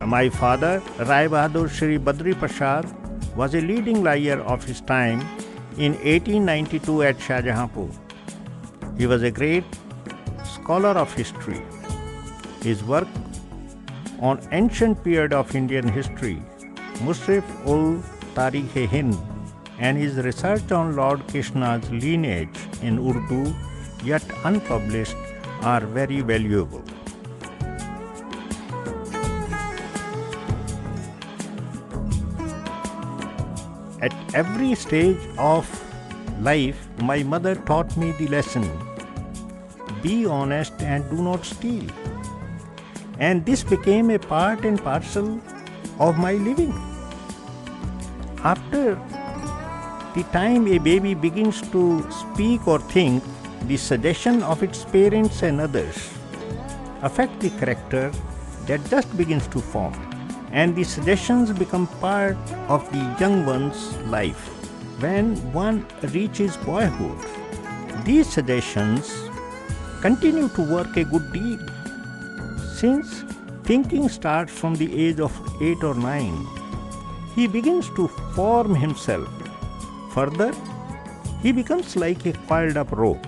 My father, Rai Bahadur Shri Badri Prasad, was a leading lawyer of his time in 1892 at Shahjahanpur. He was a great scholar of history. His work on ancient period of Indian history, Musrif ul Tarikh-e-Hind, and his research on Lord Krishna's lineage in Urdu, yet unpublished, are very valuable. At every stage of life, my mother taught me the lesson: be honest and do not steal. And this became a part and parcel of my living. After the time a baby begins to speak or think, the suggestion of its parents and others affect the character that just begins to form, and the suggestions become part of the young one's life. When one reaches boyhood, these suggestions continue to work a good deal. Since thinking starts from the age of 8 or 9, he begins to form himself. Further, he becomes like a coiled up rope,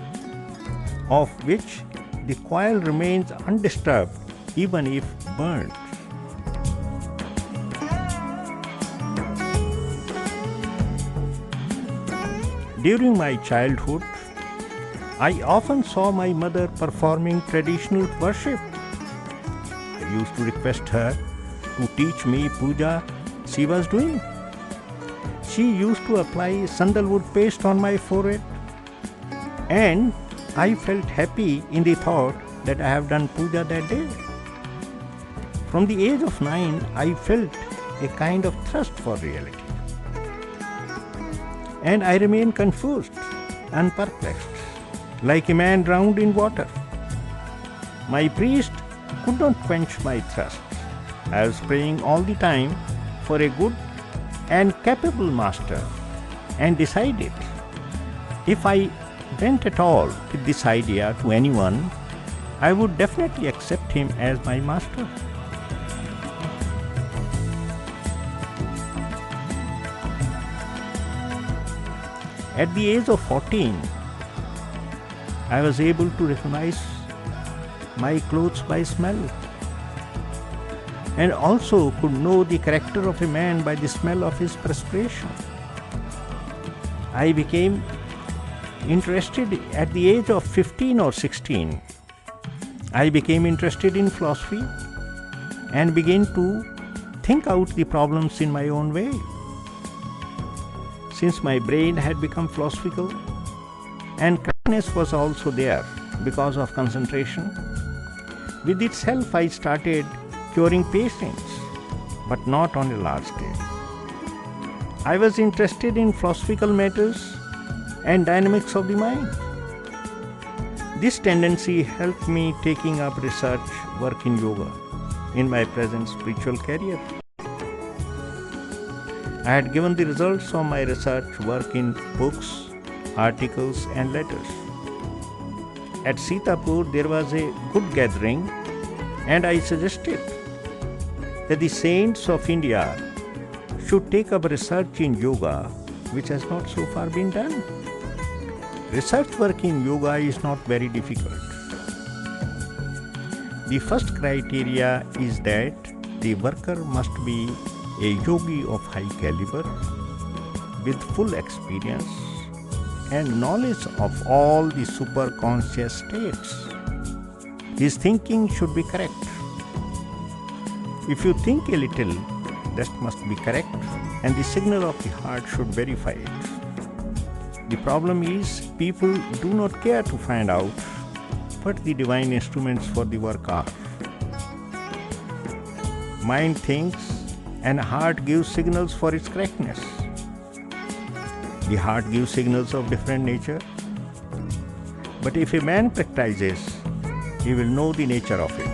of which the coil remains undisturbed even if burnt. During my childhood, I often saw my mother performing traditional worship. I used to request her to teach me puja she was doing. She used to apply sandalwood paste on my forehead, and I felt happy in the thought that I have done puja that day. From the age of 9, I felt a kind of thirst for reality, and I remained confused and perplexed, like a man drowned in water. My priest could not quench my thirst. I was praying all the time for a good and capable master, and decided if I went at all with this idea to anyone, I would definitely accept him as my master. At the age of 14, I was able to recognize my clothes by smell, and also could know the character of a man by the smell of his perspiration. I became interested at the age of 15 or 16. I became interested in philosophy and began to think out the problems in my own way. Since my brain had become philosophical, and correctness was also there because of concentration, with its help I started curing patients, but not on a large scale. I was interested in philosophical matters and dynamics of the mind. This tendency helped me taking up research work in yoga in my present spiritual career. I had given the results of my research work in books, articles and letters. At Sitapur there was a good gathering, and I suggested that the saints of India should take up research in yoga, which has not so far been done. Research work in yoga is not very difficult. The first criteria is that the worker must be a yogi of high caliber with full experience and knowledge of all the superconscious states. His thinking should be correct. If you think a little, that must be correct, and the signal of the heart should verify it. The problem is, people do not care to find out what the divine instruments for the work are. Mind thinks, and heart gives signals for its correctness. The heart gives signals of different nature, but if a man practices, he will know the nature of it.